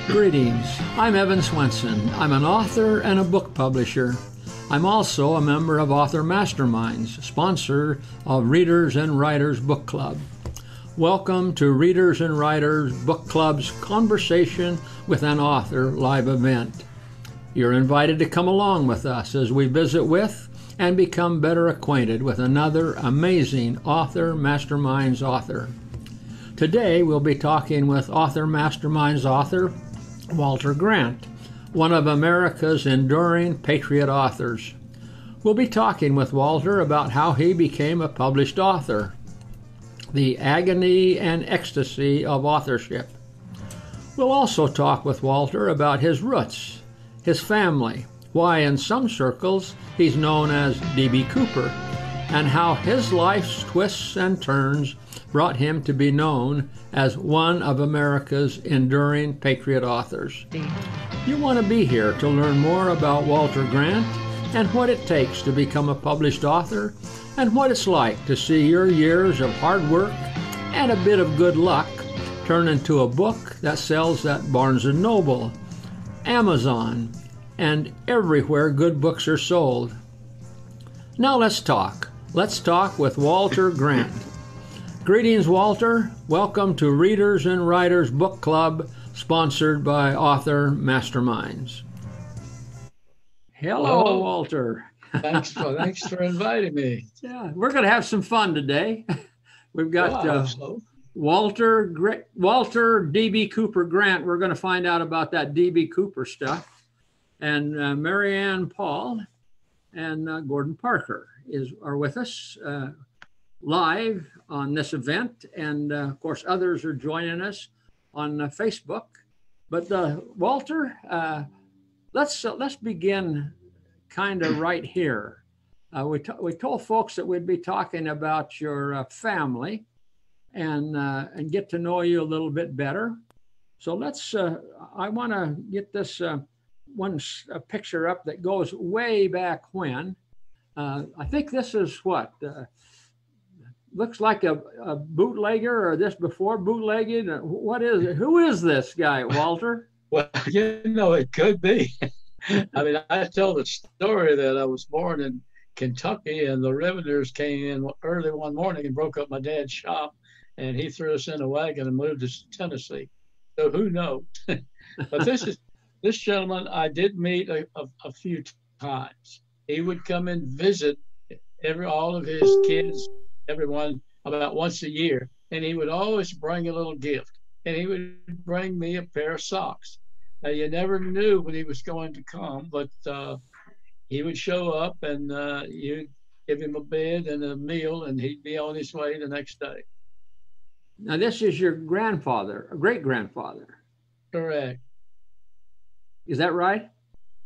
Greetings. I'm Evan Swenson. I'm an author and a book publisher. I'm also a member of Author Masterminds, sponsor of Readers and Writers Book Club. Welcome to Readers and Writers Book Club's Conversation with an Author live event. You're invited to come along with us as we visit with and become better acquainted with another amazing Author Masterminds author. Today we'll be talking with Author Masterminds author Walter Grant, one of America's enduring patriot authors. We'll be talking with Walter about how he became a published author, the agony and ecstasy of authorship. We'll also talk with Walter about his roots, his family, why in some circles he's known as D.B. Cooper, and how his life's twists and turns brought him to be known as one of America's enduring patriot authors. You want to be here to learn more about Walter Grant and what it takes to become a published author and what it's like to see your years of hard work and a bit of good luck turn into a book that sells at Barnes & Noble, Amazon, and everywhere good books are sold. Now let's talk. Let's talk with Walter Grant. Greetings, Walter. Welcome to Readers and Writers Book Club, sponsored by Author Masterminds. Hello, Walter. Thanks for inviting me. Yeah, we're going to have some fun today. We've got Walter D.B. Cooper Grant. We're going to find out about that D.B. Cooper stuff. And Marianne Paul and Gordon Parker are with us live on this event, and of course others are joining us on Facebook. But Walter, let's begin kind of right here. We told folks that we'd be talking about your family and get to know you a little bit better. So I want to get this a picture up that goes way back when. I think this is what looks like a bootlegger, or this before bootlegging. What is it? Who is this guy, Walter? Well, it could be. I mean, I tell the story that I was born in Kentucky and the revenues came in early one morning and broke up my dad's shop, and he threw us in a wagon and moved us to Tennessee. So who knows? But this gentleman I did meet a few times. He would come and visit all of his kids, everyone, about once a year, and he would always bring a little gift, and he would bring me a pair of socks. Now, you never knew when he was going to come, but he would show up, and you'd give him a bed and a meal, and he'd be on his way the next day. Now, this is your grandfather, a great-grandfather. Correct. Is that right?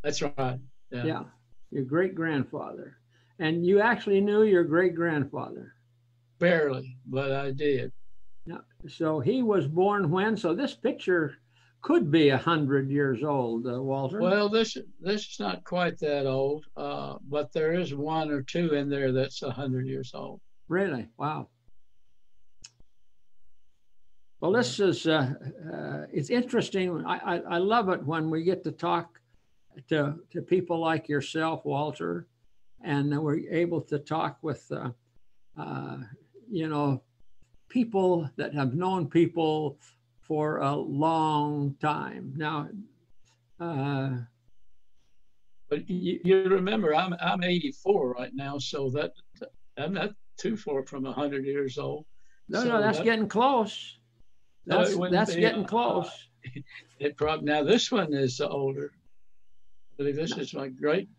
That's right. Yeah, your great-grandfather. And you actually knew your great-grandfather? Barely, but I did. Now, so he was born when? So this picture could be 100 years old, Walter. Well, this is not quite that old, but there is one or two in there that's 100 years old. Really? Wow. Well, this is, it's interesting. I love it when we get to talk to people like yourself, Walter, and we're able to talk with, people that have known people for a long time. Now, but you remember, I'm 84 right now, so that I'm not too far from 100 years old. No, that's getting close. That's getting close. Now this one is older. I believe this is my great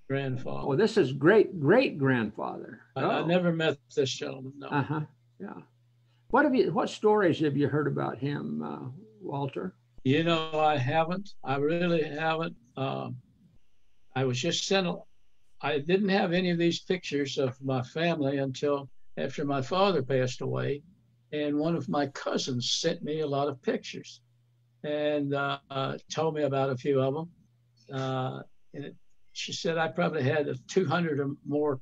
grandfather. Oh, this is great grandfather. I never met this gentleman. No. Yeah. What stories have you heard about him, Walter? I haven't. I really haven't. I was just sent. I didn't have any of these pictures of my family until after my father passed away. And one of my cousins sent me a lot of pictures and told me about a few of them. She said I probably had 200 or more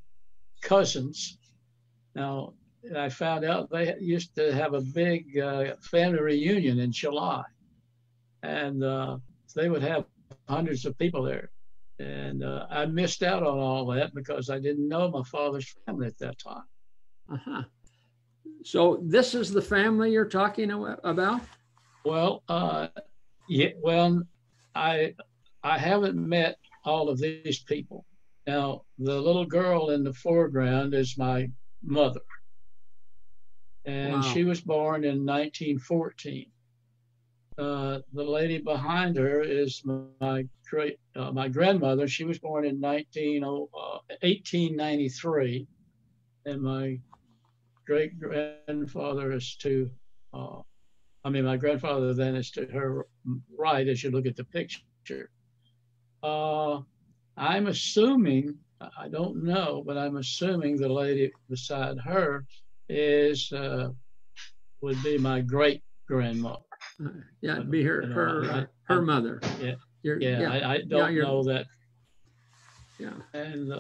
cousins. Now, I found out they used to have a big family reunion in July. and they would have hundreds of people there. And I missed out on all that because I didn't know my father's family at that time. Uh-huh. So this is the family you're talking about? Well, yeah. Well, I haven't met all of these people. Now, the little girl in the foreground is my mother, and Wow. she was born in 1914. The lady behind her is my grandmother. She was born in 1893, and my great grandfather is to, my grandfather then is to her right as you look at the picture. I'm assuming, I don't know, but I'm assuming the lady beside her is would be my great grandmother. Yeah, it'd be her mother. Yeah, I don't know that. Yeah. And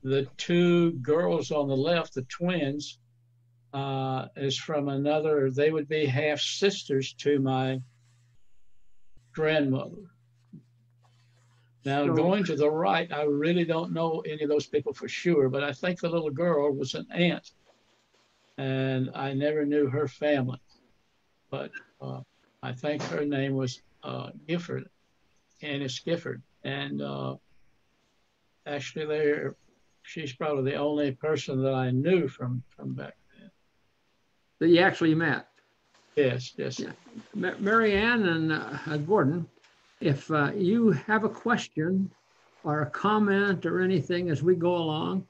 the two girls on the left, the twins, is from another. They would be half sisters to my grandmother. Now, going to the right, I really don't know any of those people for sure, but I think the little girl was an aunt, and I never knew her family. But I think her name was Gifford, Annis Gifford, and actually, she's probably the only person that I knew from back then. That you actually met? Yes. Yeah. Mary Ann and Gordon, if you have a question or a comment or anything as we go along,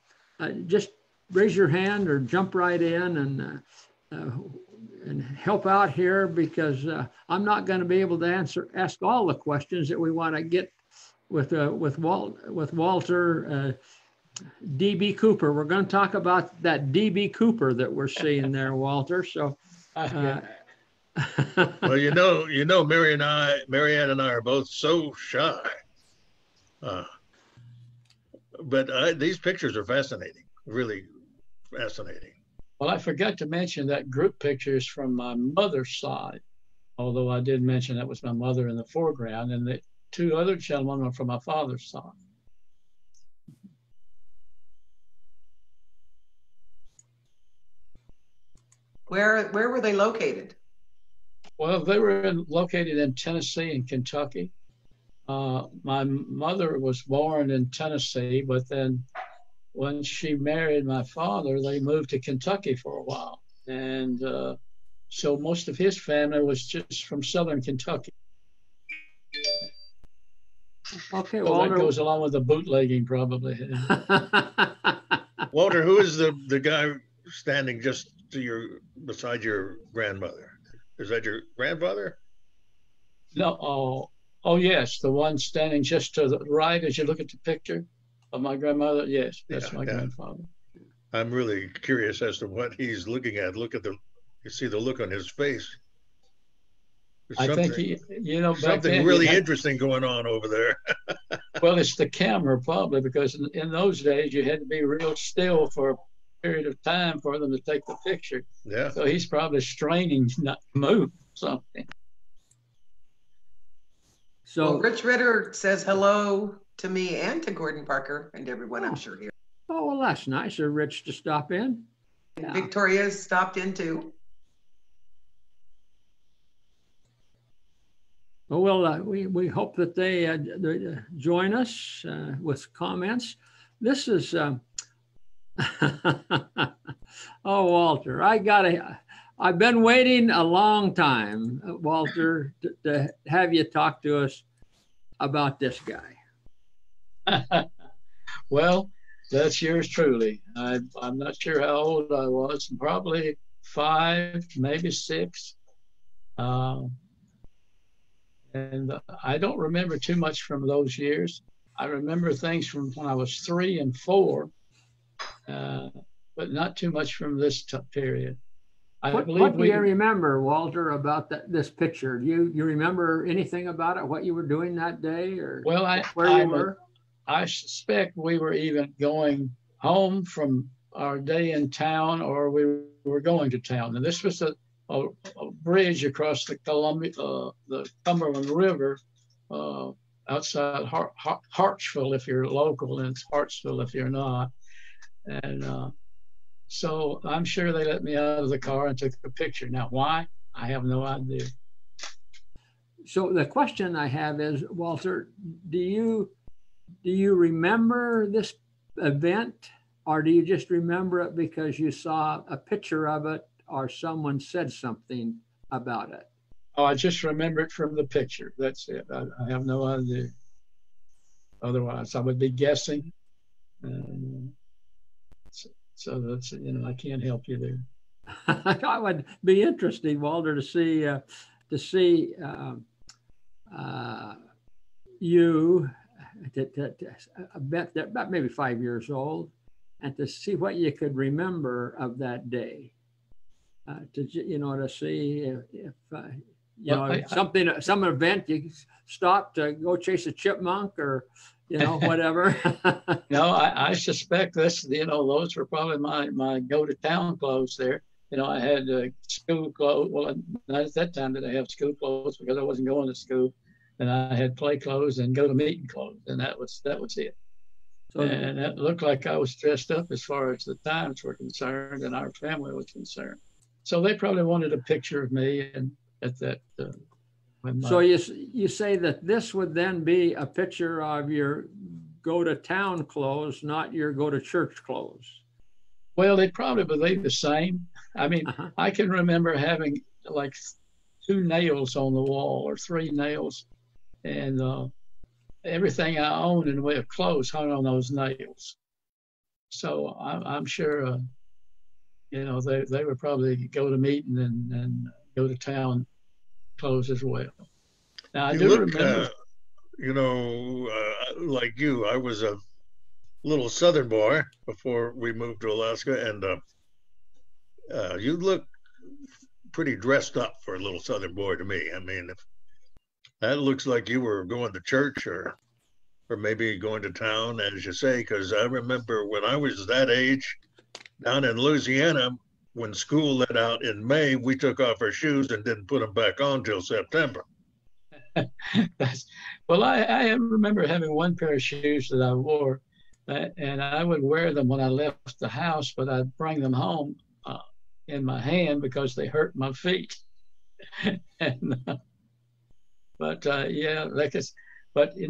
just raise your hand or jump right in and help out here, because I'm not going to be able to ask all the questions that we want to get with Walter D.B. Cooper. We're going to talk about that D.B. Cooper that we're seeing there, Walter. So. Well, Mary Ann and I are both so shy, but these pictures are fascinating, really fascinating. Well, I forgot to mention that group picture is from my mother's side, although I did mention that was my mother in the foreground, and the two other gentlemen are from my father's side. Where were they located? Well, they were located in Tennessee and Kentucky. My mother was born in Tennessee, but then when she married my father, they moved to Kentucky for a while. And so most of his family was just from southern Kentucky. Okay, so Walter. That goes along with the bootlegging, probably. Walter, who is the guy standing just beside your grandmother? Is that your grandfather? No. Oh, yes. The one standing just to the right as you look at the picture of my grandmother. Yes, that's my grandfather. I'm really curious as to what he's looking at. You see the look on his face. I think something really interesting going on over there. Well, it's the camera probably, because in those days you had to be real still for a period of time for them to take the picture. Yeah. So he's probably straining not to move something. So Rich Ritter says hello to me and to Gordon Parker and everyone I'm sure here. Oh, well, that's nice of Rich to stop in. Yeah. Victoria's stopped in too. Well, we hope that they join us with comments. This is, oh, Walter, I've been waiting a long time, Walter, to have you talk to us about this guy. Well, that's yours truly. I'm not sure how old I was, probably 5, maybe 6. And I don't remember too much from those years. I remember things from when I was 3 and 4, but not too much from this period. What do you remember, Walter, about this picture? Do you remember anything about it, what you were doing that day, or where you were? I suspect we were even going home from our day in town, or we were going to town. And this was a bridge across the Cumberland River outside Hartsville if you're local, and it's Hartsville if you're not. And so I'm sure they let me out of the car and took a picture. Now, why? I have no idea. So the question I have is, Walter, do you remember this event, or do you just remember it because you saw a picture of it or someone said something about it? Oh, I just remember it from the picture. That's it. I have no idea. Otherwise, I would be guessing. So that's, I can't help you there. That would be interesting, Walter, to see you about maybe 5 years old, and to see what you could remember of that day. To see if some event you stopped to go chase a chipmunk or whatever. No, I suspect those were probably my go to town clothes there. I had school clothes. Well, not at that time did I have school clothes because I wasn't going to school, and I had play clothes and go to meeting clothes, and that was it. So, and it looked like I was dressed up as far as the times were concerned and our family was concerned. So they probably wanted a picture of me, and at that. So you say that this would then be a picture of your go to town clothes, not your go to church clothes. Well, they probably believe the same. I mean, I can remember having like 2 nails on the wall or 3 nails, and everything I owned in the way of clothes hung on those nails. So I'm sure, they would probably go to meeting and go to town clothes as well. Now, I do remember. Like you, I was a little Southern boy before we moved to Alaska, and you look pretty dressed up for a little Southern boy to me. I mean, if that looks like you were going to church or maybe going to town, as you say, because I remember when I was that age down in Louisiana, when school let out in May, we took off our shoes and didn't put them back on till September. Well, I remember having one pair of shoes that I wore, and I would wear them when I left the house, but I'd bring them home in my hand because they hurt my feet.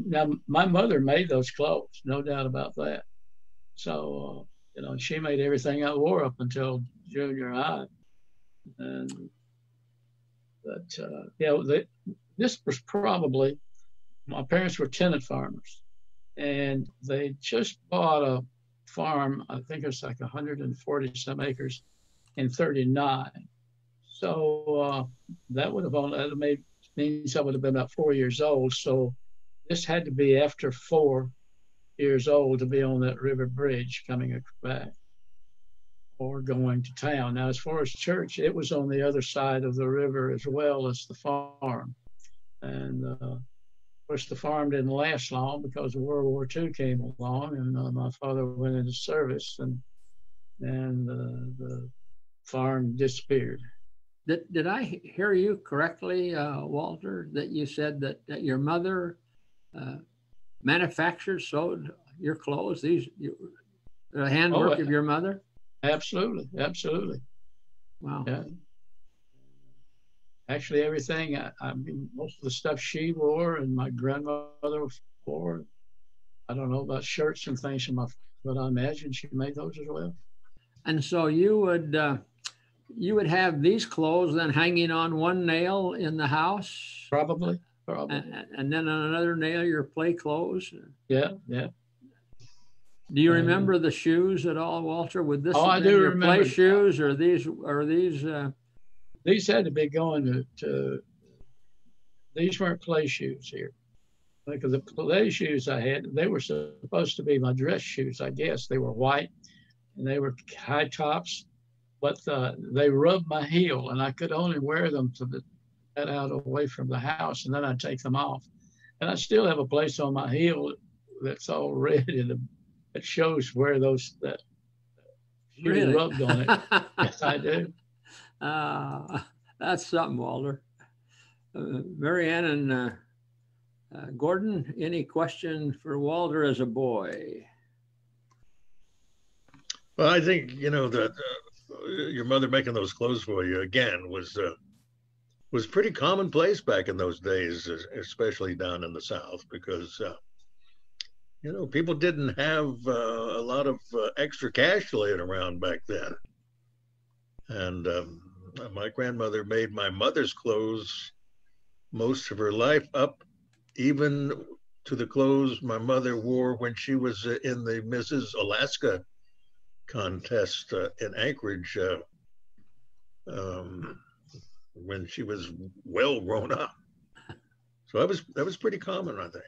Now my mother made those clothes, no doubt about that. So, she made everything I wore up until junior high. This was probably, my parents were tenant farmers, and they just bought a farm. I think it was like 140 some acres in 39. So that means I would have been about 4 years old. So this had to be after 4 years old to be on that river bridge coming back or going to town. Now, as far as church, it was on the other side of the river as well as the farm. And of course, the farm didn't last long because World War II came along, and my father went into service, and the farm disappeared. Did I hear you correctly, Walter, that you said that your mother sewed your clothes? The handwork of your mother? Absolutely. Wow. Yeah. Actually, everything, I mean, most of the stuff she wore and my grandmother wore, I don't know about shirts and things, but I imagine she made those as well. And so you would have these clothes then hanging on one nail in the house? Probably. And then on another nail, your play clothes? Yeah. Do you remember the shoes at all, Walter? Would this I do your remember. Play shoes, or these? These had to be going to these weren't play shoes here. Because the play shoes I had, they were supposed to be my dress shoes, I guess. They were white and they were high tops, but they rubbed my heel, and I could only wear them to get out away from the house, and then I'd take them off. And I still have a place on my heel that's all red, and it shows where that shoe really? rubbed on it. Yes, I do. That's something, Walter. Mary Ann and Gordon, any question for Walter as a boy? Well, I think, that your mother making those clothes for you again was pretty commonplace back in those days, especially down in the South, because people didn't have a lot of extra cash laying around back then. And my grandmother made my mother's clothes most of her life, up even to the clothes my mother wore when she was in the Mrs. Alaska contest in Anchorage, when she was well grown up. So that was pretty common, I think.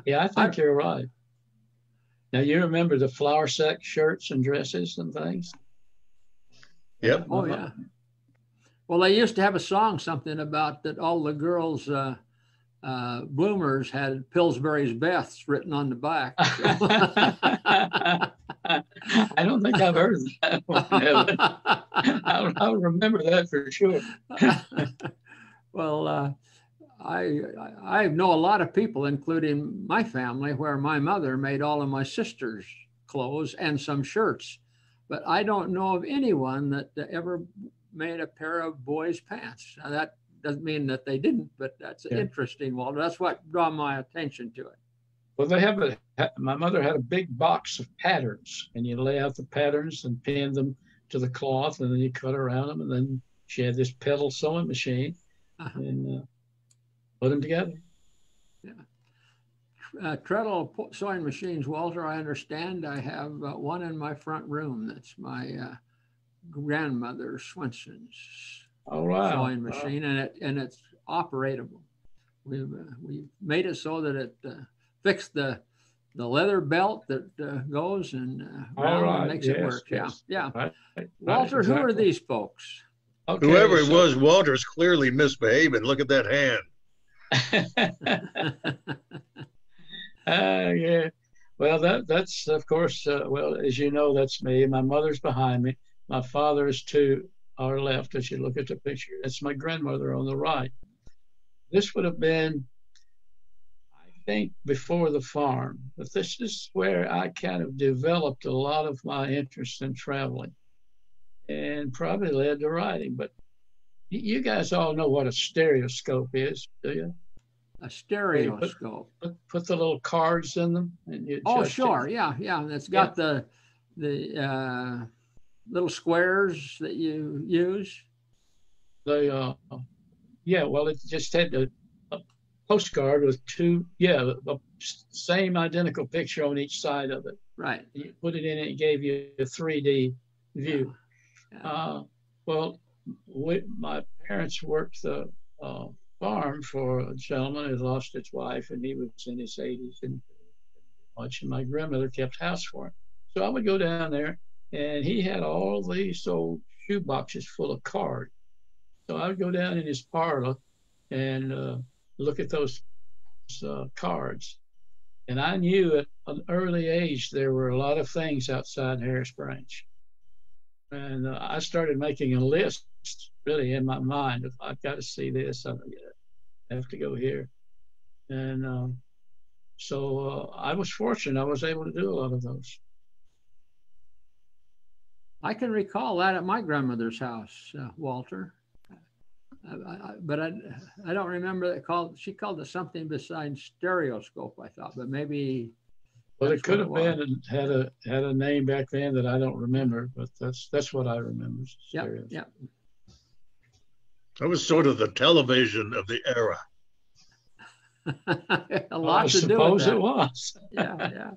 Yeah, I think you're right. Now, you remember the flour sack shirts and dresses and things? Yep. Oh, yeah. Well, they used to have a song, something about that all the girls, bloomers, had Pillsbury's Beth's written on the back. I don't think I've heard that one, Evan. I'll remember that for sure. Well, I know a lot of people, including my family, where my mother made all of my sisters' clothes and some shirts, but I don't know of anyone that ever made a pair of boys' pants. Now, that doesn't mean that they didn't, but that's interesting, Walter. That's what drew my attention to it. Well, my mother had a big box of patterns, and you lay out the patterns and pin them to the cloth, and then you cut around them, and then she had this pedal sewing machine, and put them together. Yeah. Treadle sewing machines, Walter, I understand. I have one in my front room. That's my grandmother Swenson's sewing machine, and it's operatable. We've made it so that it fixed the leather belt that goes and makes it work. Yes. Yeah. Right. Walter, exactly. Who are these folks? Okay, whoever it was, Walter's clearly misbehaving. Look at that hand. Yeah. Well, that's of course. Well, as you know, that's me. My mother's behind me. My father is to our left. As you look at the picture, that's my grandmother on the right. This would have been, I think, before the farm. But this is where I kind of developed a lot of my interest in traveling, and probably led to writing. But you guys all know what a stereoscope is, do you? A stereoscope. Put the little cards in them, and you. Oh, sure, yeah. It's got the little squares that you use. Well, it just had a postcard with two, the same identical picture on each side of it. Right. You put it in, it gave you a 3D view. Yeah. My parents worked the farm for a gentleman who lost his wife, and he was in his 80s and much, and my grandmother kept house for him. So I would go down there, and he had all these old shoe boxes full of cards. So I would go down in his parlor and look at those cards. And I knew at an early age there were a lot of things outside Harris Branch. And I started making a list really in my mind of, I've got to see this, I have to go here. And so I was fortunate. I was able to do a lot of those. I can recall that at my grandmother's house, Walter. But I don't remember that she called it something besides stereoscope, I thought, but maybe. Well, it could have been and had a name back then that I don't remember, but that's what I remember. Yeah. That was sort of the television of the era. A lot to do with that. I suppose it was. Yeah.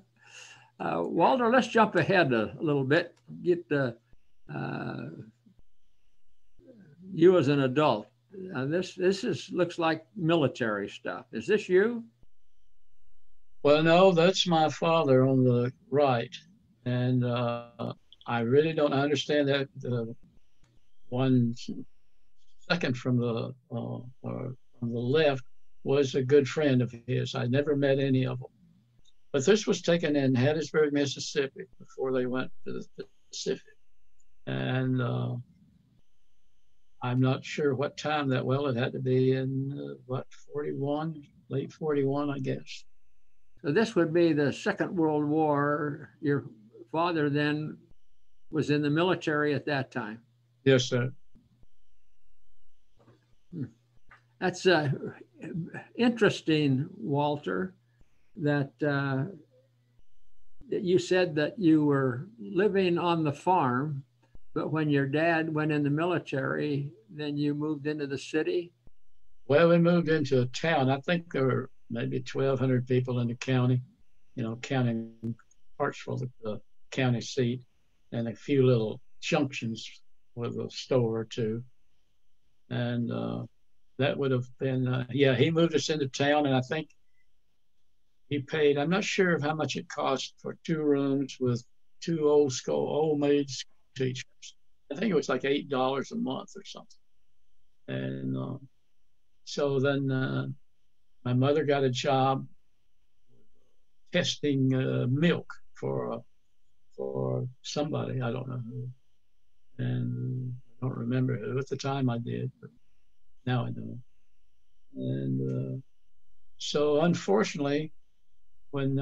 Walter, let's jump ahead a little bit. Get you as an adult. This looks like military stuff. Is this you? Well, no, that's my father on the right, and I really don't understand that. One second from the left was a good friend of his. I never met any of them, but this was taken in Hattiesburg, Mississippi, before they went to the Pacific, and I'm not sure what time that. Well, it had to be in 41, late 41, I guess. So this would be the Second World War. Your father then was in the military at that time. Yes, sir. That's interesting, Walter, that you said that you were living on the farm, but when your dad went in the military, then you moved into the city? Well, we moved into a town. I think there were maybe 1,200 people in the county, counting Hartsville, the county seat, and a few little junctions with a store or two. And that would have been, he moved us into town, and I think he paid, I'm not sure of how much it cost for 2 rooms with 2 old maid teachers. I think it was like $8 a month or something. And so then my mother got a job testing milk for somebody, I don't know who. And I don't remember who. At the time I did, but now I know. And so unfortunately, when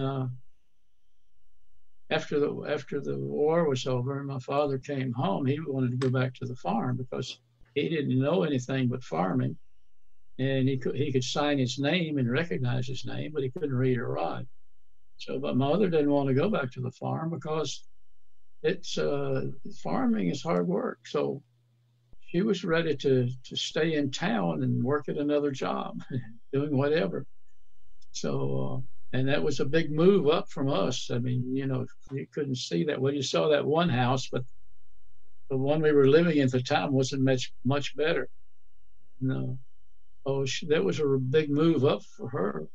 after the war was over and my father came home, he wanted to go back to the farm because he didn't know anything but farming, and he could sign his name and recognize his name, but he couldn't read or write. So, but my mother didn't want to go back to the farm because it's farming is hard work. So she was ready to stay in town and work at another job, doing whatever. So, and that was a big move up from us. I mean, you couldn't see that. Well, you saw that one house, but the one we were living in at the time wasn't much better. No. Oh, that was a big move up for her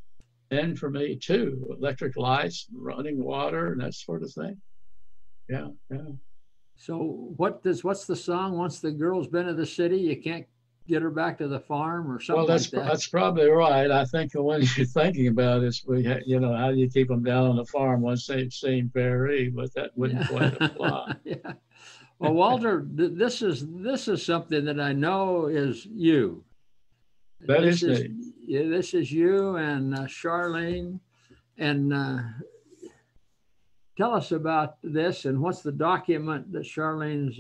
and for me too. Electric lights, running water, and that sort of thing. Yeah, yeah. So what's the song? Once the girl's been to the city, you can't get her back to the farm or something like that. That's probably right. I think the one you're thinking about is how do you keep them down on the farm once they've seen Perry, but that wouldn't quite apply. Yeah. Well, Walter, this is something that I know is you. This is me. Yeah, this is you and Charlene. And tell us about this and what's the document that Charlene's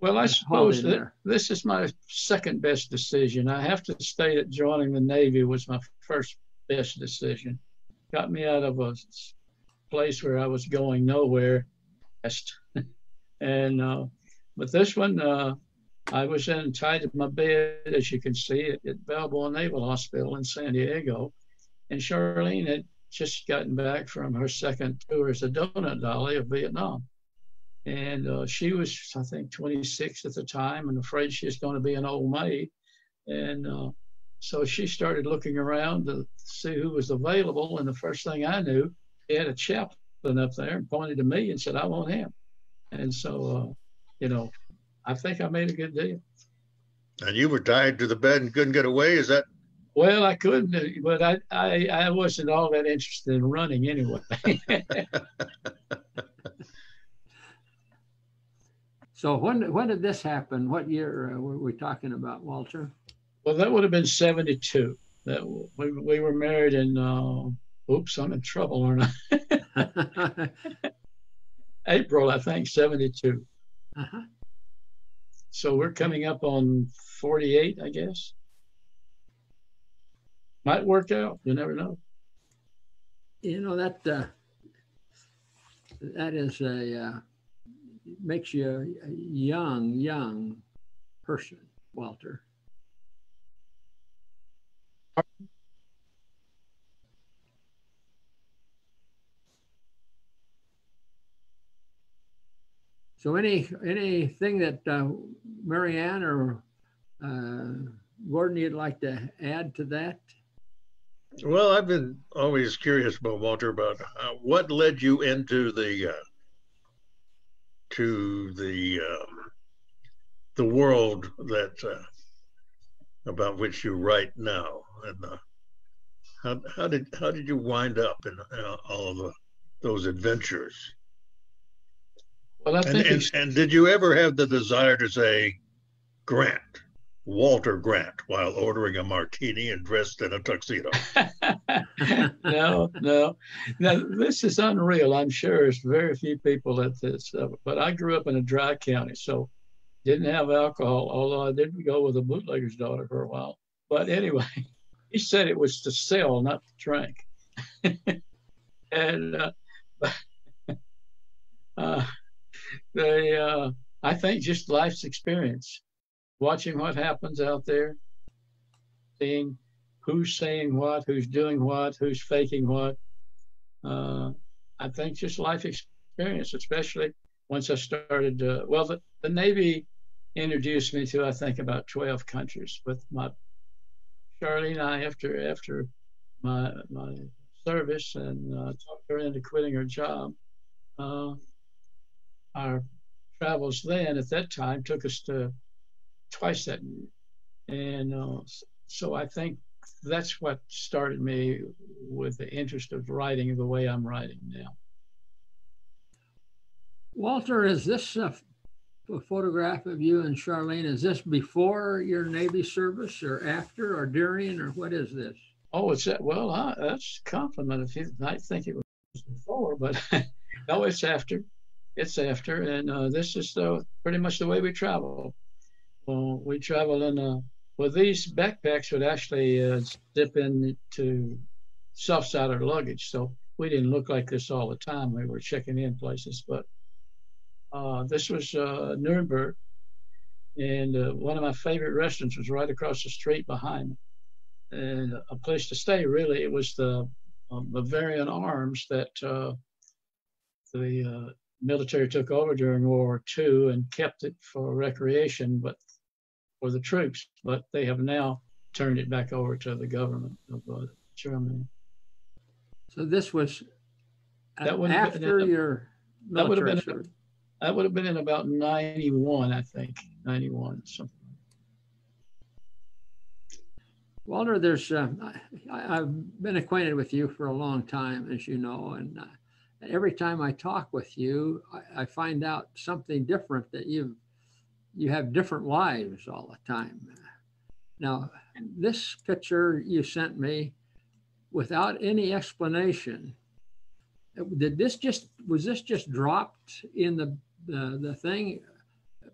well, I suppose this is my second best decision. I have to state that joining the Navy was my first best decision. Got me out of a place where I was going nowhere. And but this one, I was tied to my bed, as you can see, at Balboa Naval Hospital in San Diego. And Charlene had just gotten back from her second tour as a donut dolly of Vietnam. And she was, I think, 26 at the time and afraid she was going to be an old maid. And so she started looking around to see who was available. And the first thing I knew, he had a chaplain up there and pointed to me and said, I want him. And so, I think I made a good deal. And you were tied to the bed and couldn't get away? Is that? Well, I couldn't, but I wasn't all that interested in running anyway. So when did this happen? What year were we talking about, Walter? Well, that would have been 72. That we were married in, oops, I'm in trouble, aren't I? April, I think, 72. Uh-huh. So we're coming up on 48, I guess. Might work out. You never know. That is makes you a young person, Walter. So anything that Marianne or Gordon you'd like to add to that? Well, I've been always curious about Walter about what led you into the world that about which you write now, and how did you wind up in all of those adventures? Well, I think and did you ever have the desire to say, Grant, Walter Grant, while ordering a martini and dressed in a tuxedo. No, no. Now, this is unreal. I'm sure there's very few people at this, but I grew up in a dry county, so didn't have alcohol, although I did go with a bootlegger's daughter for a while. But anyway, he said it was to sell, not to drink. And uh, they, I think just life's experience, watching what happens out there, seeing who's saying what, who's doing what, who's faking what. I think just life experience, especially once I started. Well, the Navy introduced me to, I think, about 12 countries. With my Charlene and I, after my service, and talked her into quitting her job. Our travels then at that time took us to twice that many. And so I think that's what started me with the interest of writing the way I'm writing now. Walter, is this a photograph of you and Charlene? Is this before your Navy service or after or during, or what is this? Oh, it's that. Well, that's a compliment. If you might think it was before, but no, it's after. It's after, and this is pretty much the way we travel. We travel in well, these backpacks would actually zip into self-sided luggage, so we didn't look like this all the time. We were checking in places, but this was Nuremberg, and one of my favorite restaurants was right across the street behind me. And a place to stay, really, it was the Bavarian Arms that the military took over during World War II and kept it for recreation, but for the troops. But they have now turned it back over to the government of Germany. So this was after your military service. That would have been in about 91, I think, 91, something. Walter, I've been acquainted with you for a long time, as you know, and every time I talk with you, I find out something different, that you have different lives all the time. Now, this picture you sent me without any explanation, was this just dropped in the thing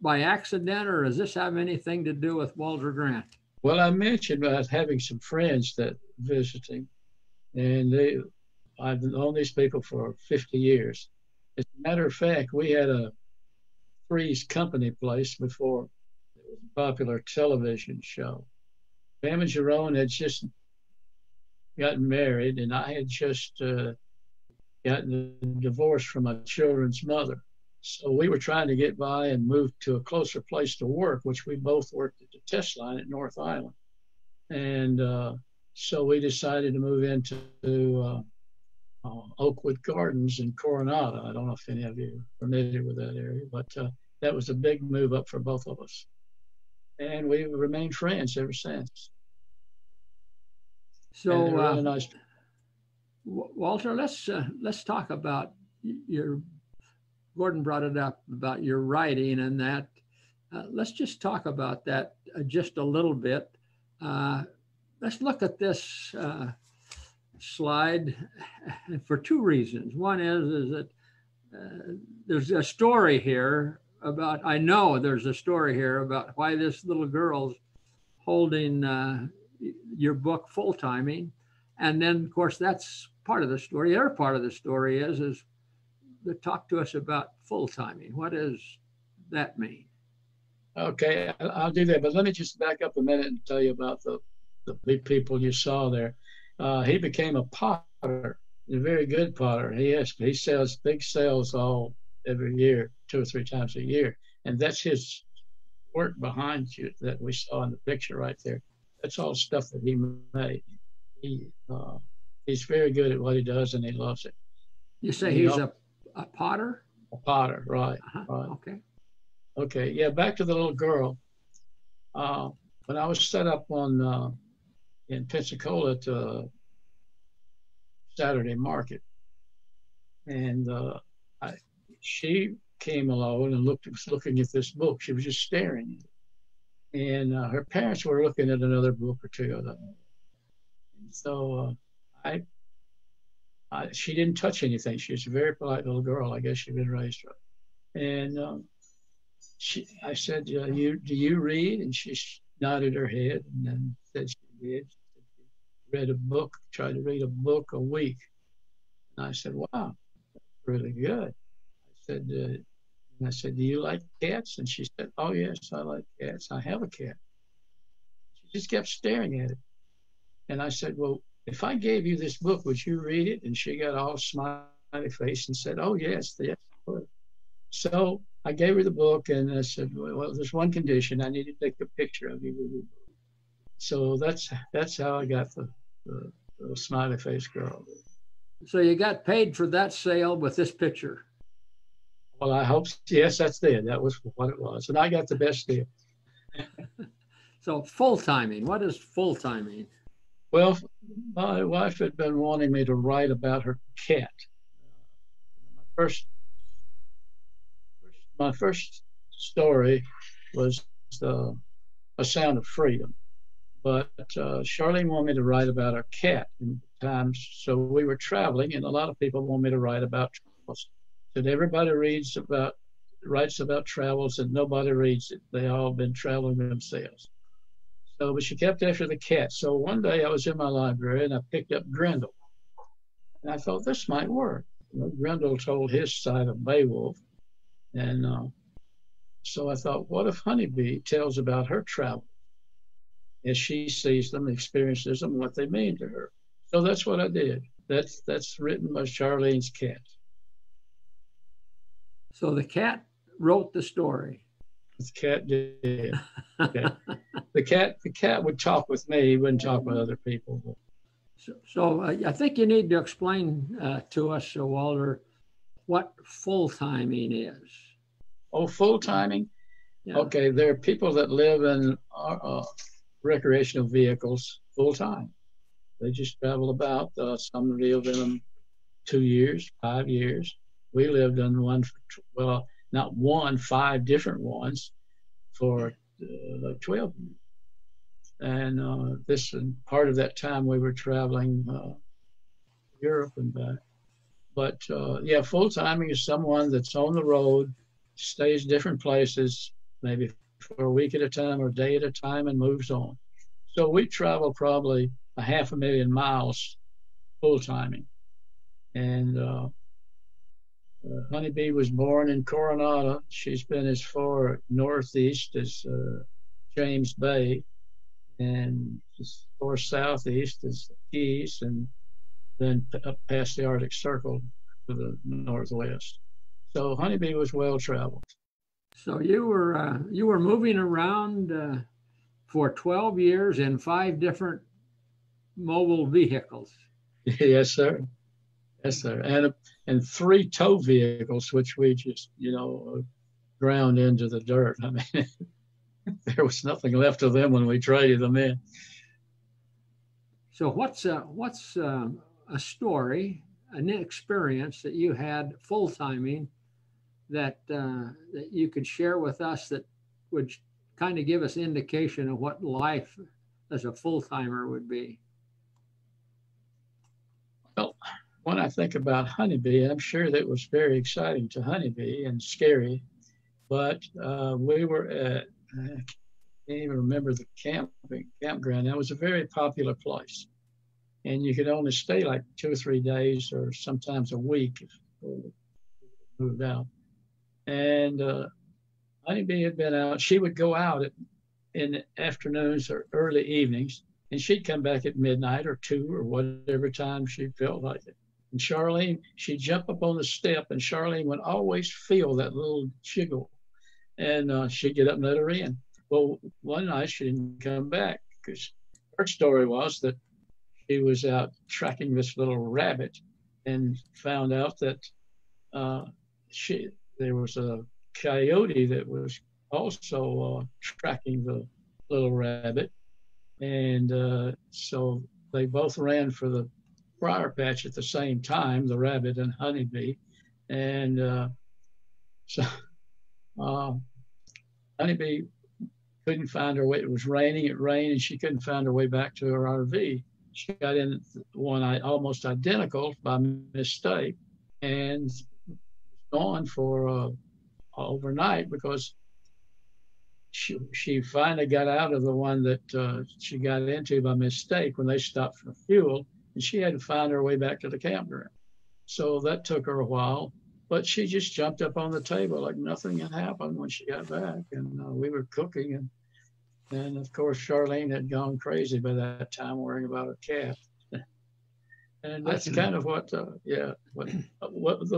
by accident, or does this have anything to do with Walter Grant? Well, I mentioned about having some friends that visiting, and I've known these people for 50 years. As a matter of fact, we had a Three's Company place before it was a popular television show. Pam and Jerome had just gotten married, and I had just gotten a divorce from my children's mother. So we were trying to get by and move to a closer place to work, which we both worked at the test line at North Island. And so we decided to move into Oakwood Gardens in Coronado. I don't know if any of you are familiar with that area, but that was a big move up for both of us. And we've remained friends ever since. So, really nice. Walter, let's talk about your. Gordon brought it up about your writing, and that. Let's just talk about that just a little bit. Let's look at this slide for two reasons. One is that there's a story here about. I know there's a story here about why this little girl's holding your book full timing, and then of course that's part of the story. The other part of the story is to talk to us about full timing. What does that mean? Okay, I'll do that, but let me just back up a minute and tell you about the big people you saw there. He became a potter, a very good potter. He sells big sales every year, 2 or 3 times a year, and that's his work behind you that we saw in the picture right there. That's all stuff that he made. He's very good at what he does, and he loves it. You say he's a potter? A potter, right. Right. Okay. Yeah, back to the little girl. When I was set up in Pensacola at the Saturday market, and she came along and was looking at this book. She was just staring at it. and her parents were looking at another book or two of them. So she didn't touch anything. She was a very polite little girl. I guess she'd been raised right. And I said, do you read? And she nodded her head and then said she did. She read a book, tried to read a book a week. And I said, wow, that's really good. And I said, do you like cats? And she said, oh, yes, I like cats. I have a cat. She just kept staring at it. And I said, well, if I gave you this book, would you read it? And she got all smiley face and said, oh, yes, I would. So I gave her the book and I said, well, there's one condition. I need to take a picture of you with the book. So that's how I got the smiley face girl. So you got paid for that sale with this picture? Well, I hope, yes, that's it. That was what it was. And I got the best deal. So full timing, what is full timing? Well, my wife had been wanting me to write about her cat. My first story was A Sound of Freedom. But Charlene wanted me to write about her cat in times. So we were traveling, and a lot of people want me to write about travels. So everybody writes about travels, and nobody reads it. They all been traveling themselves. So, but she kept after the cat. So one day I was in my library, and I picked up Grendel. And I thought, this might work. Grendel told his side of Beowulf. And so I thought, what if Honeybee tells about her travel as she sees them, experiences them, what they mean to her? So that's what I did. That's written by Charlene's cat. So the cat wrote the story. The cat did. Okay. The cat would talk with me. He wouldn't talk with other people. So I think you need to explain to us, Walter, what full timing is. Oh, full timing? Yeah. Okay, there are people that live in recreational vehicles full time. They just travel about. Some live in them 2 years, 5 years. We lived in one, not one, 5 different ones for like 12 years. And this part of that time we were traveling Europe and back. But yeah, full timing is someone that's on the road, stays different places, maybe for a week at a time or a day at a time, and moves on. So we travel probably 500,000 miles full timing. And Honeybee was born in Coronado. She's been as far northeast as James Bay, and as far southeast as the Keys, and then up past the Arctic Circle to the northwest. So Honeybee was well traveled. So you were moving around for 12 years in 5 different mobile vehicles. Yes, sir. Yes, sir. And 3 tow vehicles, which we just, ground into the dirt. I mean, there was nothing left of them when we traded them in. So what's a story, an experience that you had full timing that you could share with us that would kind of give us indication of what life as a full timer would be? Well, when I think about Honeybee, I'm sure that was very exciting to Honeybee and scary, but we were at, I can't even remember the campground. That was a very popular place, and you could only stay like 2 or 3 days, or sometimes a week if you moved out. And Honeybee had been out. She would go out in the afternoons or early evenings, and she'd come back at midnight or 2 or whatever time she felt like it. And Charlene, she'd jump up on the step, and Charlene would always feel that little jiggle, and she'd get up and let her in. Well, one night she didn't come back because her story was that she was out tracking this little rabbit and found out that there was a coyote that was also tracking the little rabbit. And so they both ran for the briar patch at the same time, the rabbit and Honeybee. And so Honeybee couldn't find her way. It was raining. It rained, and she couldn't find her way back to her RV. She got in one almost identical by mistake, and gone for overnight because she finally got out of the one that she got into by mistake when they stopped for fuel, and she had to find her way back to the campground. So that took her a while, but she just jumped up on the table like nothing had happened when she got back, and we were cooking, and of course Charlene had gone crazy by that time, worrying about her cat. And that's kind of what the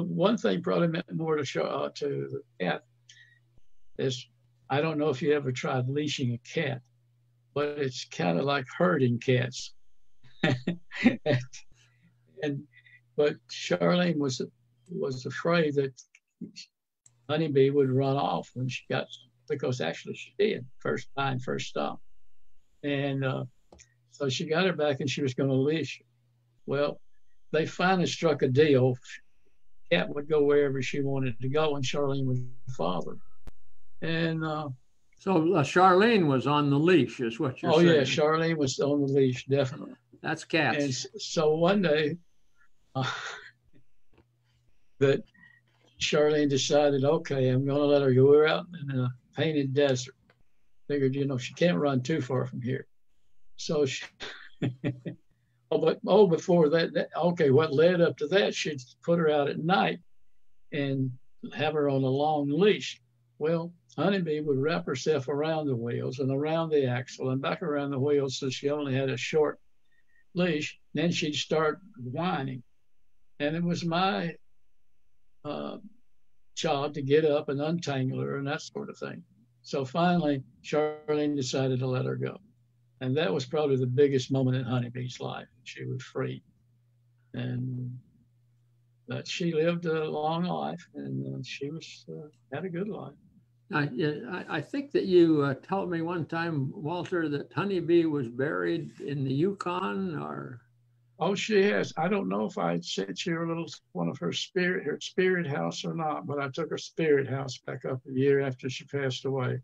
one thing probably meant more to the cat is, I don't know if you ever tried leashing a cat, but it's kind of like herding cats. But Charlene was afraid that Honeybee would run off when she got, because actually she did first stop. And so she got her back and she was going to leash her. Well, they finally struck a deal. Cat would go wherever she wanted to go, and Charlene would follow. And so Charlene was on the leash, is what you're saying? Oh, yeah, Charlene was on the leash, definitely. That's cats. And so one day, that Charlene decided, okay, I'm going to let her go out in a painted desert. Figured, she can't run too far from here. So she, before that, okay, what led up to that, she'd put her out at night and have her on a long leash. Well, Honeybee would wrap herself around the wheels and around the axle and back around the wheels, so she only had a short leash. Then she'd start whining. And it was my job to get up and untangle her and that sort of thing. So finally, Charlene decided to let her go. And that was probably the biggest moment in Honeybee's life. She was free. And that she lived a long life, and she had a good life. I think that you told me one time, Walter, that Honeybee was buried in the Yukon, or? Oh, she has. I don't know if I sent you one of her spirit house or not, but I took her spirit house back up a year after she passed away,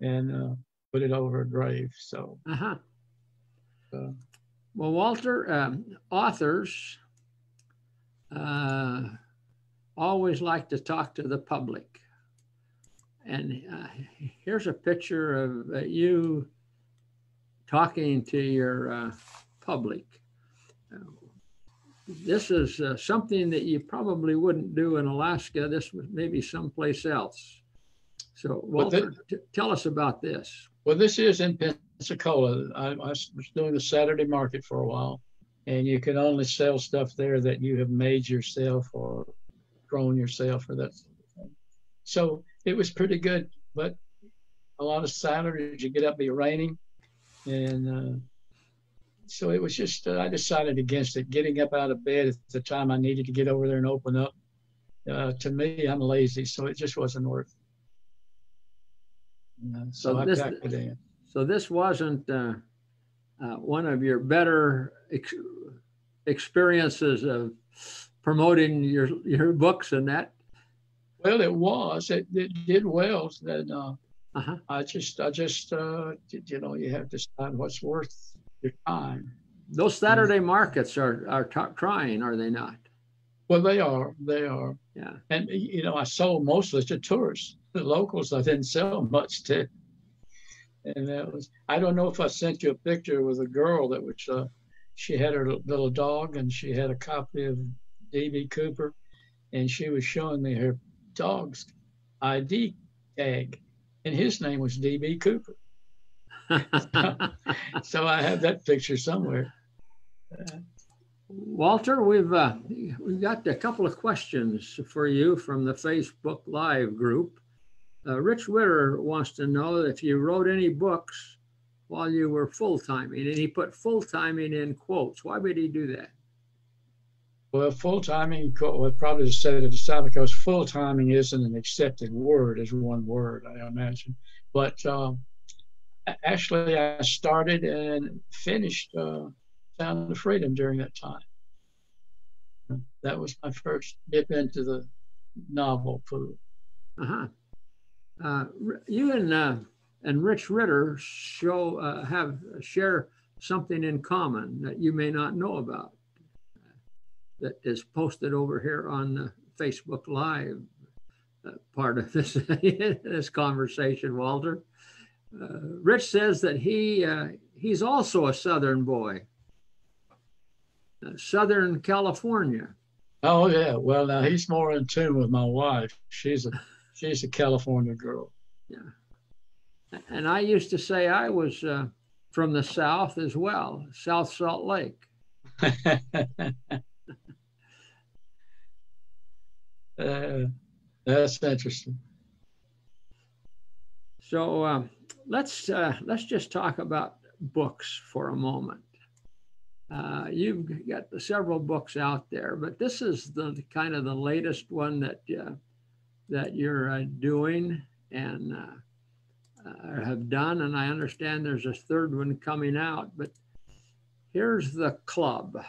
and put it over her grave. So. Well, Walter, authors always like to talk to the public. And here's a picture of you talking to your public. This is something that you probably wouldn't do in Alaska. This was maybe someplace else. So, Walter, tell us about this. Well, this is in Pensacola. I was doing the Saturday market for a while, and you can only sell stuff there that you have made yourself or grown yourself or that sort of thing. So it was pretty good, but a lot of Saturdays you get up, be raining, and so it was just, I decided against it. Getting up out of bed at the time I needed to get over there and open up. To me, I'm lazy, so it just wasn't worth it. So I packed it in. So this wasn't one of your better experiences of promoting your books and that? Well, it was. It did well. Then I just you have to decide what's worth your time. Those Saturday markets are trying, are they not? Well, they are. They are. Yeah. And I sold mostly to tourists. The locals I didn't sell much to. And that was, I don't know if I sent you a picture with a girl that was, she had her little dog and she had a copy of D.B. Cooper, and she was showing me her dog's ID tag, and his name was D.B. Cooper. So I have that picture somewhere. Walter, we've got a couple of questions for you from the Facebook Live group. Rich Witter wants to know if you wrote any books while you were full-timing, and he put full-timing in quotes. Why would he do that? Well, full-timing, well, probably to say it aside, because full-timing isn't an accepted word as one word, I imagine. But actually, I started and finished Sound of Freedom during that time. That was my first dip into the novel pool. You and and Rich Ritter share something in common that you may not know about, that is posted over here on the Facebook Live part of this conversation, Walter. Rich says that he's also a Southern boy, Southern California. Oh yeah, well now he's more in tune with my wife. She's a California girl. Yeah, and I used to say I was from the South as well, South Salt Lake. That's interesting. So let's just talk about books for a moment. You've got several books out there, but this is the kind of the latest one that you're doing and have done, and I understand there's a third one coming out. But here's the club.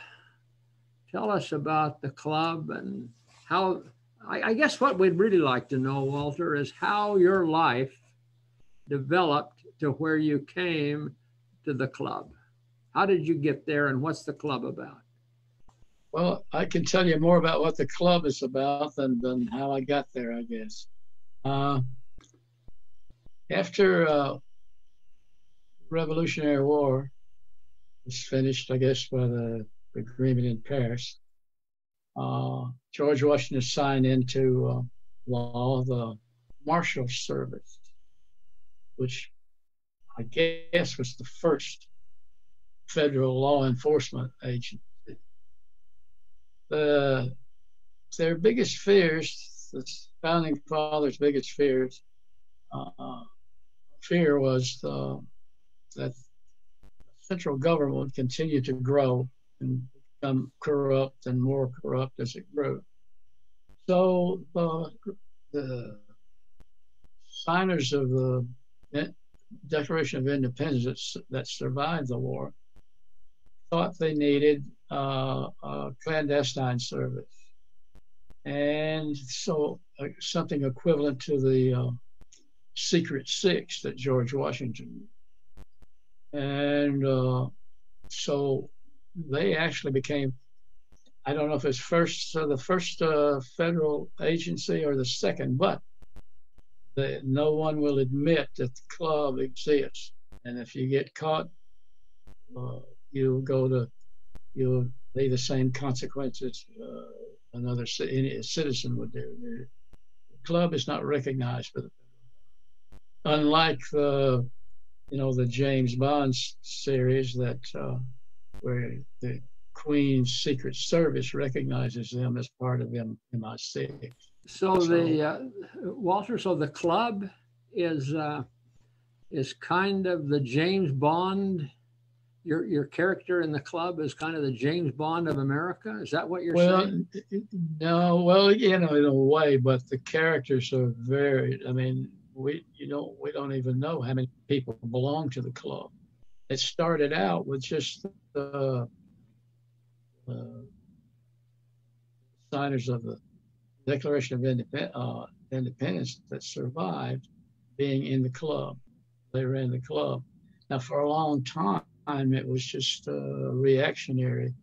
Tell us about the club and how. I guess what we'd really like to know, Walter, is how your life developed to where you came to the club. How did you get there, and what's the club about? Well, I can tell you more about what the club is about than how I got there, I guess. After Revolutionary War was finished, I guess, by the agreement in Paris, George Washington signed into law the Marshal Service, which I guess was the first federal law enforcement agency. Their biggest fears, the founding fathers' biggest fear was that the central government would continue to grow and become corrupt and more corrupt as it grew. So the signers of the Declaration of Independence that survived the war thought they needed a clandestine service, and so something equivalent to the Secret Six that George Washington did. And so they actually became, I don't know if it's the first federal agency or the second, but no one will admit that the club exists. And if you get caught, you'll pay the same consequences another citizen would do. The club is not recognized by the federal government. Unlike the James Bond series that where the Queen's Secret Service recognizes them as part of MI6. So Walter, so the club is kind of the James Bond. Your character in the club is kind of the James Bond of America. Is that what you're saying? No. Well, in a way, but the characters are varied. I mean, we don't even know how many people belong to the club. It started out with just the signers of the Declaration of Independence that survived being in the club. They were in the club. Now, for a long time, it was just reactionary,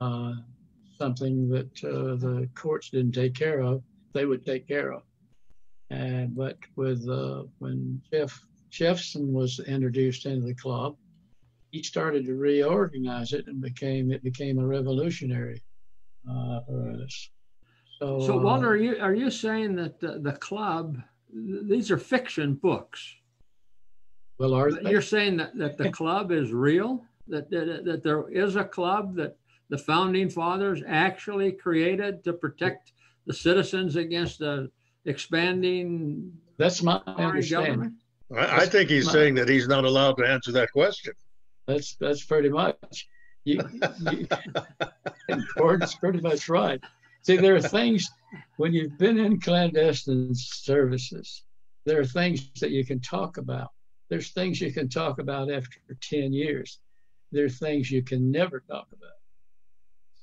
something that the courts didn't take care of. They would take care of. But with when Jefferson was introduced into the club, he started to reorganize it, and it became a revolutionary apparatus. So Walter, are you saying that the club, these are fiction books? Well, you're saying that the club is real? That there is a club that the founding fathers actually created to protect the citizens against the expanding? That's my understanding. I think he's saying that he's not allowed to answer that question. That's pretty much. Gordon's pretty much right. See, there are things, when you've been in clandestine services, there are things that you can talk about. There's things you can talk about after 10 years. There are things you can never talk about.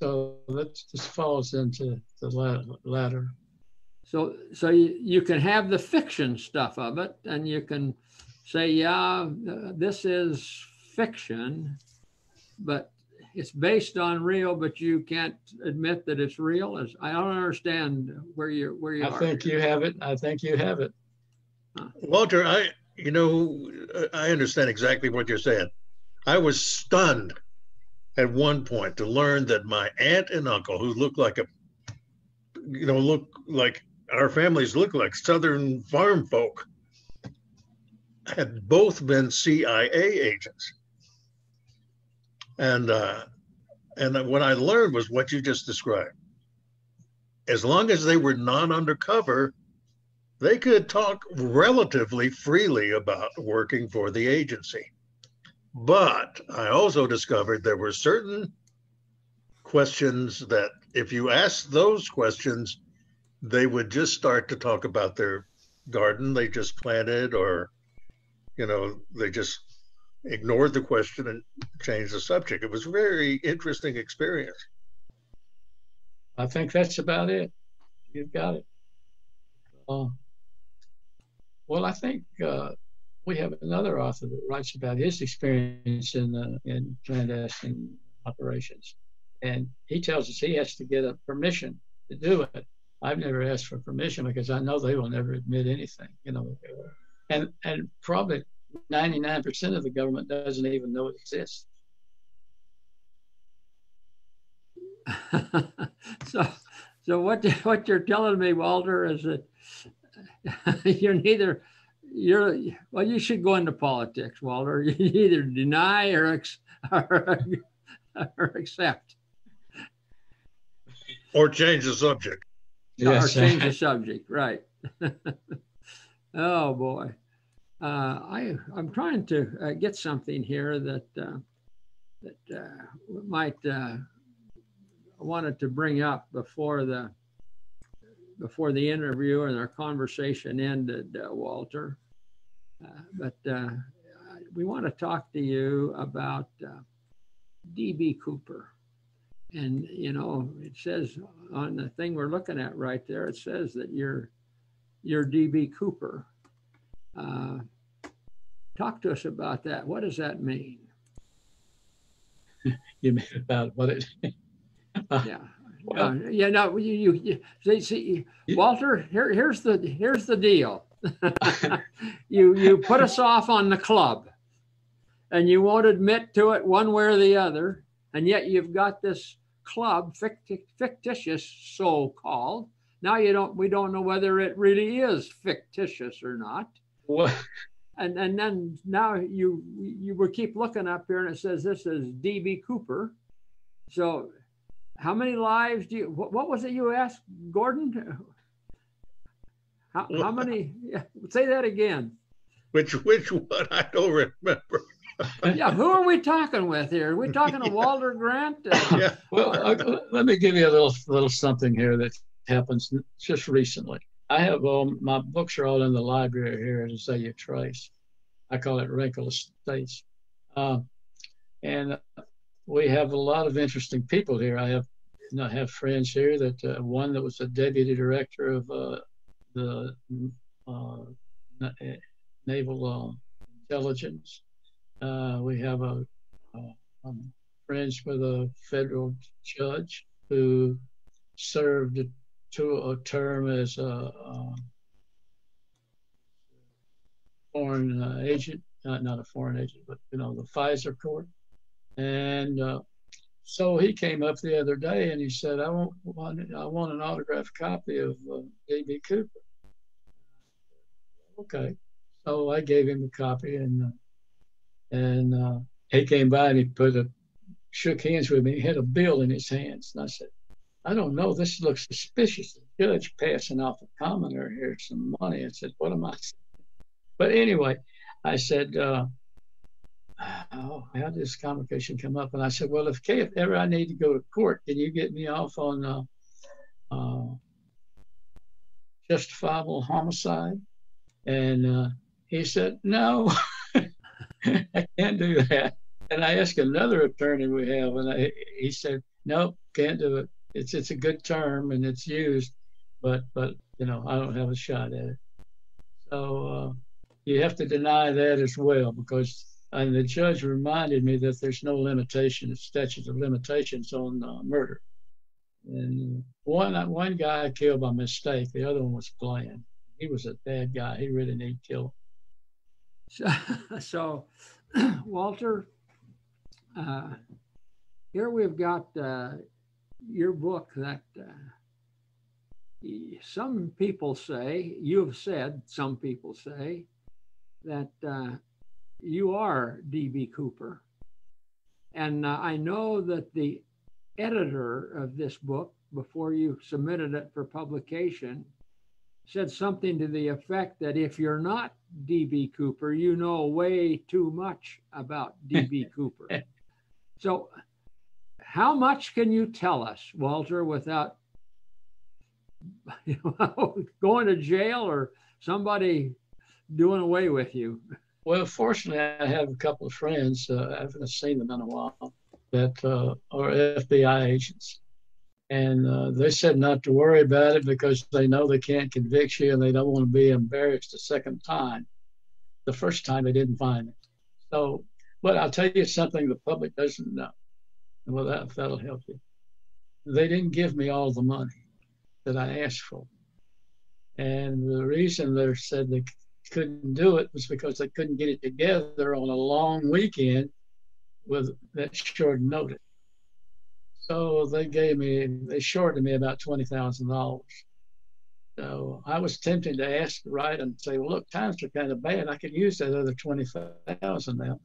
So that just falls into the latter. So you can have the fiction stuff of it, and you can say, yeah, this is fiction, but it's based on real, but you can't admit that it's real? I don't understand where you are. I think you have it. I think you have it. Walter, I understand exactly what you're saying. I was stunned at one point to learn that my aunt and uncle, who look like our families look like Southern farm folk, had both been CIA agents. And what I learned was what you just described. As long as they were non-undercover, they could talk relatively freely about working for the agency. But I also discovered there were certain questions that if you asked those questions, they would just start to talk about their garden they just planted, or, they just ignored the question and changed the subject. It was a very interesting experience. I think that's about it. You've got it. Well, I think we have another author that writes about his experience in clandestine operations, and he tells us he has to get a permission to do it. I've never asked for permission because I know they will never admit anything, and probably 99% of the government doesn't even know it exists. So what you're telling me, Walter, is that you should go into politics, Walter. You either deny or accept. Or change the subject. Yes. Or change the subject, right. Oh, boy. I'm trying to get something here that might wanted to bring up before the interview and our conversation ended, Walter. But we want to talk to you about D.B. Cooper. And, it says on the thing we're looking at right there, it says that you're D.B. Cooper. Talk to us about that. What does that mean? You mean about what it... Yeah. Well, you see, Walter, here's the deal. You put us off on the club, and you won't admit to it one way or the other, and yet you've got this club, fictitious so-called. Now we don't know whether it really is fictitious or not. What? And then now you will keep looking up here, and it says this is D.B. Cooper. So how many lives do you, what was it you asked, Gordon? How many? Yeah, say that again. Which one? I don't remember. Yeah, who are we talking with here? Are we talking to Walter Grant? Yeah. Well, let me give you a little something here that happens just recently. I have my books are all in the library here at Azalea Trace. I call it Wrinkle Estates. And we have a lot of interesting people here. I have friends here that one that was a deputy director of the naval intelligence. We have friends with a federal judge who served to a term as a foreign agent, not a foreign agent, but the Pfizer court. And so he came up the other day and he said, I want an autographed copy of D.B. Cooper. Okay. So I gave him a copy, and he came by and he shook hands with me. He had a bill in his hands. And I said, I don't know, this looks suspicious. The judge passing off a commoner here some money. I said, what am I saying? But anyway, I said, how did this conversation come up? And I said, well, if ever I need to go to court, can you get me off on justifiable homicide? And he said, no, I can't do that. And I asked another attorney we have, and he said, nope, can't do it. It's a good term and it's used, but I don't have a shot at it. So you have to deny that as well, because and the judge reminded me that there's no limitation, statute of limitations on murder. And one guy killed by mistake. The other one was planned. He was a bad guy. He really needed to kill. So Walter, here we've got your book that some people say, you have said, some people say that you are D.B. Cooper. And I know that the editor of this book, before you submitted it for publication, said something to the effect that if you're not D.B. Cooper, you know way too much about D.B. Cooper. So how much can you tell us, Walter, without going to jail or somebody doing away with you? Well, fortunately, I have a couple of friends, I haven't seen them in a while, that are FBI agents. And they said not to worry about it because they know they can't convict you and they don't want to be embarrassed a second time. The first time they didn't find it. So, but I'll tell you something the public doesn't know. Well, that'll help you. They didn't give me all the money that I asked for. And the reason they said they couldn't do it was because they couldn't get it together on a long weekend with that short notice. So they shorted me about $20,000. So I was tempted to ask to write and say, well, look, times are kind of bad. I could use that other $20,000 now.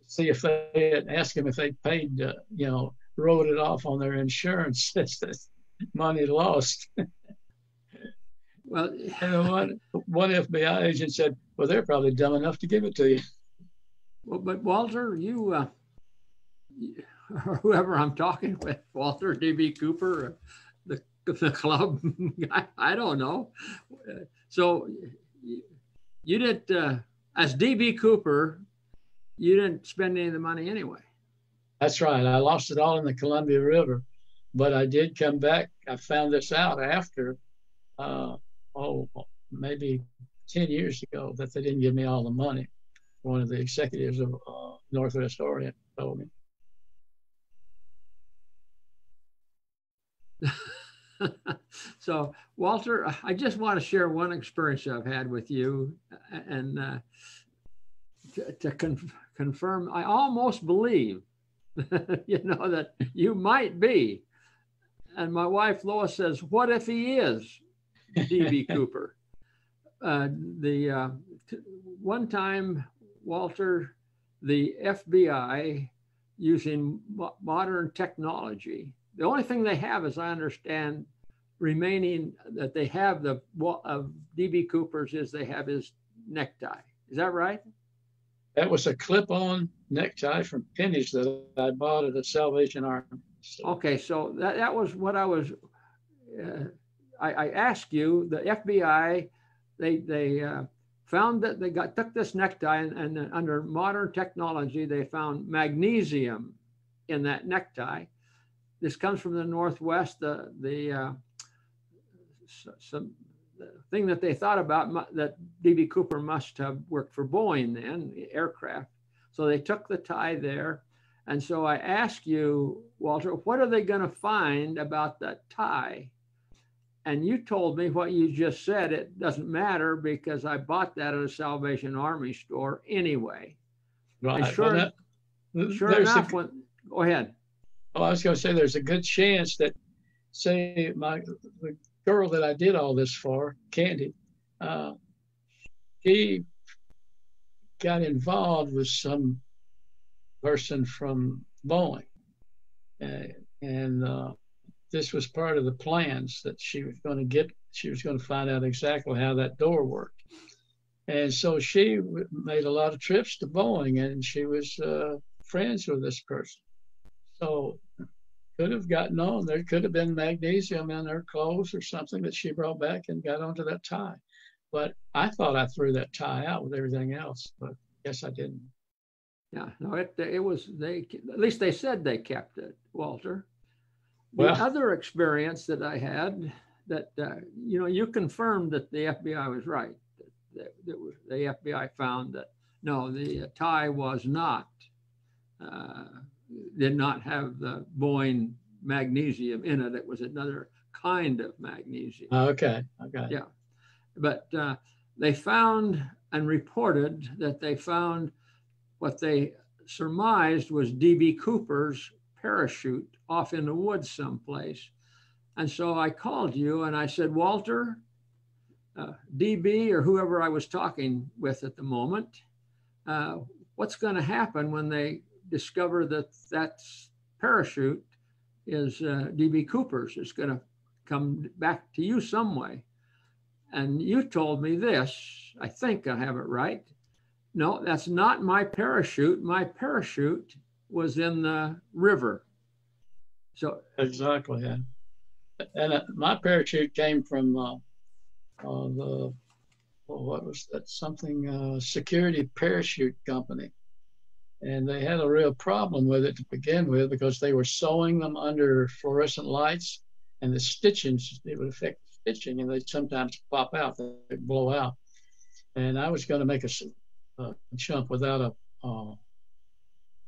See if they ask them if they paid, wrote it off on their insurance. That's money lost. Well, and one FBI agent said, well, they're probably dumb enough to give it to you. Well, but Walter, you or whoever I'm talking with, Walter D.B. Cooper, the club, I don't know. So you didn't, as D.B. Cooper, you didn't spend any of the money anyway. That's right. I lost it all in the Columbia River, but I did come back. I found this out after, maybe 10 years ago, that they didn't give me all the money. One of the executives of Northwest Orient told me. So, Walter, I just want to share one experience I've had with you, and to confirm, I almost believe, that you might be. And my wife Lois says, "What if he is D.B. Cooper?" One time, Walter, the FBI, using modern technology. The only thing they have, as I understand, remaining that they have of D.B. Cooper's is they have his necktie. Is that right? That was a clip-on necktie from pennies that I bought at the Salvation Army. Okay, so that was what I was. I asked you. The FBI, they found that they took this necktie and under modern technology they found magnesium in that necktie. This comes from the Northwest. The thing that they thought about that D.B. Cooper must have worked for Boeing then, aircraft. So they took the tie there. And so I asked you, Walter, what are they going to find about that tie? And you told me what you just said. It doesn't matter because I bought that at a Salvation Army store anyway. Right. And sure enough, go ahead. Oh, I was going to say there's a good chance that, say, the girl that I did all this for, Candy, she got involved with some person from Boeing. And this was part of the plans that she was going to get. She was going to find out exactly how that door worked. And so she made a lot of trips to Boeing, and she was friends with this person. So could have gotten on. There could have been magnesium in her clothes or something that she brought back and got onto that tie. But I thought I threw that tie out with everything else, but I guess I didn't. Yeah, no, it was, at least they said they kept it, Walter. The Well, other experience that I had that, you confirmed that the FBI was right. the FBI found that no, the tie was not, did not have the Boyne magnesium in it. It was another kind of magnesium. Okay. Yeah. But they found and reported that they found what they surmised was D.B. Cooper's parachute off in the woods someplace. And so I called you and I said, Walter, DB or whoever I was talking with at the moment, what's going to happen when they discover that that parachute is DB Cooper's? It's going to come back to you some way. And you told me this, I think I have it right. No, that's not my parachute. My parachute was in the river. So exactly, yeah. And my parachute came from the, what was that, something, security parachute company. And they had a real problem with it to begin with because they were sewing them under fluorescent lights, and the stitchings, it would affect the stitching, and they'd sometimes pop out, they'd blow out. And I was going to make a jump without a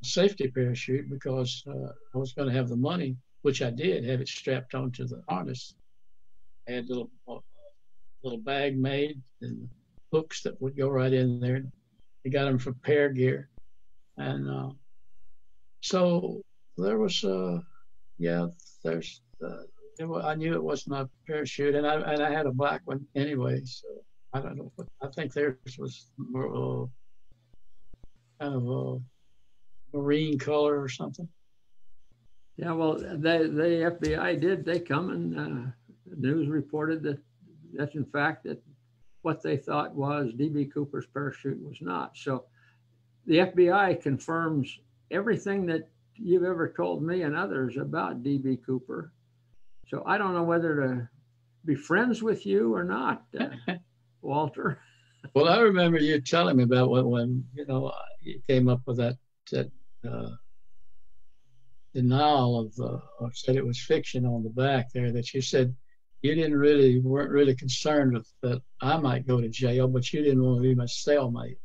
safety parachute because I was going to have the money, which I did, have it strapped onto the harness. I had a little bag made and hooks that would go right in there. They got them for Pear Gear. And so there was, I knew it was my parachute, and I had a black one anyway. So I don't know, I think theirs was more, kind of a marine color or something. Yeah, well, the FBI did. They come and the news reported that in fact that what they thought was D.B. Cooper's parachute was not. So the FBI confirms everything that you've ever told me and others about D.B. Cooper. So I don't know whether to be friends with you or not, Walter. Well, I remember you telling me about when you came up with that denial of, or said it was fiction on the back there, that you said you weren't really concerned with that I might go to jail, but you didn't want to be my cellmate.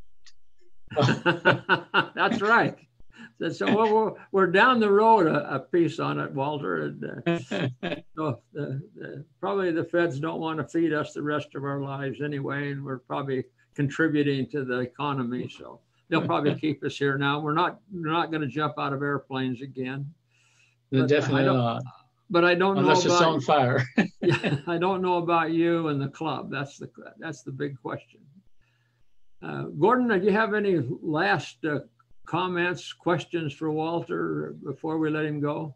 That's right. So we're down the road a piece on it, Walter. And so probably the feds don't want to feed us the rest of our lives anyway, and we're probably contributing to the economy. So they'll probably keep us here now. We're not going to jump out of airplanes again. Definitely not. But I don't know unless it's on fire. I don't know about you and the club. That's the big question. Gordon, do you have any last comments, questions for Walter before we let him go?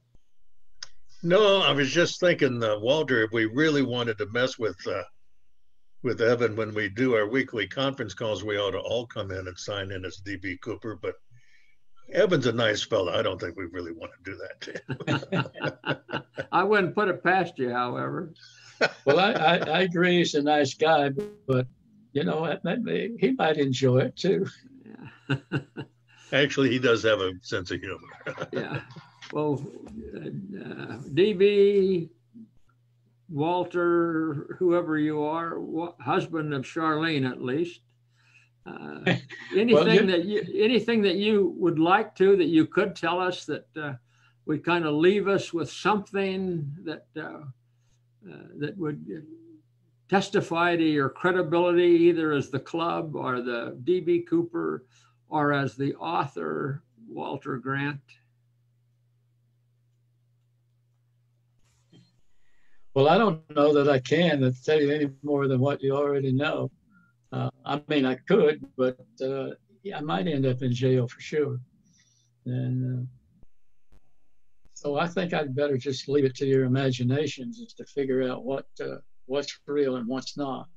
No, I was just thinking, Walter, if we really wanted to mess with Evan when we do our weekly conference calls, we ought to all come in and sign in as D.B. Cooper. But Evan's a nice fellow. I don't think we really want to do that to him. I wouldn't put it past you, however. Well, I agree he's a nice guy, but he might enjoy it too. Yeah. Actually, he does have a sense of humor. Yeah. Well, DB, Walter, whoever you are, husband of Charlene at least. Anything that you would like to, that you could tell us, that would kind of leave us with something that would testify to your credibility, either as the club or the D.B. Cooper or as the author, Walter Grant? Well, I don't know that I can tell you any more than what you already know. I mean, I could, but I might end up in jail for sure. And so I think I'd better just leave it to your imaginations as to figure out what's real and what's not.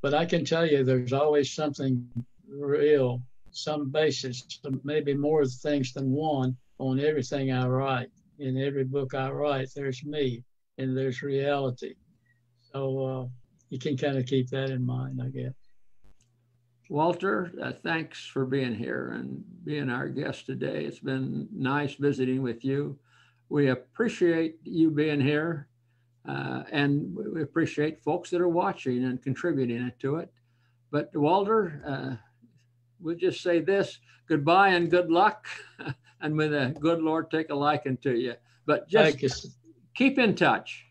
But I can tell you there's always something real, some basis, maybe more things than one on everything I write. In every book I write, there's me and there's reality. So you can kind of keep that in mind, I guess. Walter, thanks for being here and being our guest today. It's been nice visiting with you. We appreciate you being here, and we appreciate folks that are watching and contributing to it. But Walter, we'll just say this: goodbye and good luck, and may the good Lord take a liking to you. But just keep in touch.